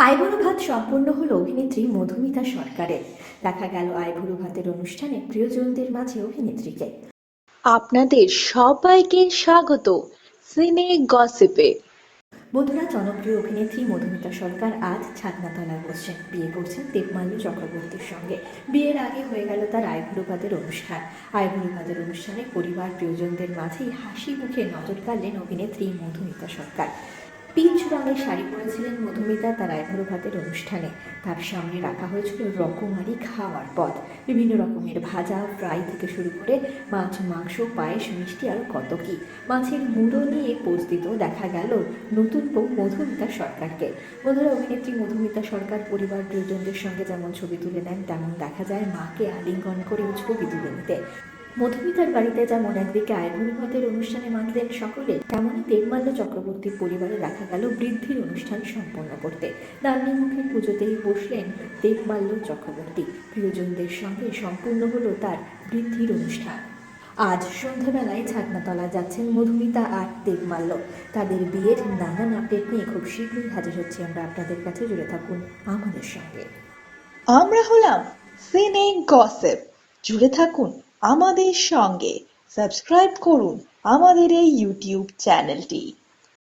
আইবুড়ো ভাত সম্পন্ন হলো অভিনেত্রী মধুমিতা সরকারের। দেখা গেল আইবুড়ো ভাতের অনুষ্ঠানে প্রিয়জনদের মাঝে অভিনেত্রীকে। আপনাদের সবাইকে স্বাগত সিনে গসিপে। বন্ধুরা, জনপ্রিয় অভিনেত্রী মধুমিতা সরকার আজ ছাদনাতলায় বসছেন, বিয়ে করছেন দেবমাল্য চক্রবর্তীর সঙ্গে। বিয়ের আগে হয়ে গেল তার আইবুড়ো ভাতের অনুষ্ঠান। আইবুড়ো ভাতের অনুষ্ঠানে পরিবার প্রিয়জনদের মাঝেই হাসি মুখে নজর কাড়লেন অভিনেত্রী মধুমিতা সরকার। পিচ রঙের শাড়ি পরেছিলেন মধুমিতা তার আইবুড়ো ভাতের অনুষ্ঠানে। তার সামনে রাখা হয়েছিল রকমারি খাওয়ার পদ, বিভিন্ন রকমের ভাজা, ফ্রাই থেকে শুরু করে মাছ, মাংস, পায়েস, মিষ্টি আরও কত কি। মাছের মুড়ো নিয়ে পোজ দিতেও দেখা গেল নতুন বউ মধুমিতা সরকারকে। বন্ধুরা, অভিনেত্রী মধুমিতা সরকার পরিবার প্রিয়জনদের সঙ্গে যেমন ছবি তুলে নেন, তেমন দেখা যায় মাকে আলিঙ্গন করেও ছবি তুলে নিতে। মধুমিতার বাড়িতে যেমন একদিকে আইবুড়ো ভাতের অনুষ্ঠানে মাতলেন সকলে, তেমনই দেবমাল্য চক্রবর্তীর পরিবারে দেখা গেল বৃদ্ধির অনুষ্ঠান সম্পন্ন করতে। নান্নি মুখে পুজোতেই বসলেন দেবমাল্য চক্রবর্তী। প্রিয়জনদের সঙ্গে সম্পূর্ণ হলো তার বৃদ্ধির অনুষ্ঠান। আজ সন্ধ্যাবেলায় ছাদনাতলা যাচ্ছেন মধুমিতা আর দেবমাল্য। তাদের বিয়ের নানান আপডেট নিয়ে খুব শীঘ্রই হাজির হচ্ছি আমরা আপনাদের কাছে। জুড়ে থাকুন আমাদের সঙ্গে। আমরা হলাম সিনে গসিপ। জুড়ে থাকুন আমাদের সঙ্গে, সাবস্ক্রাইব করুন আমাদের এই ইউটিউব চ্যানেলটি।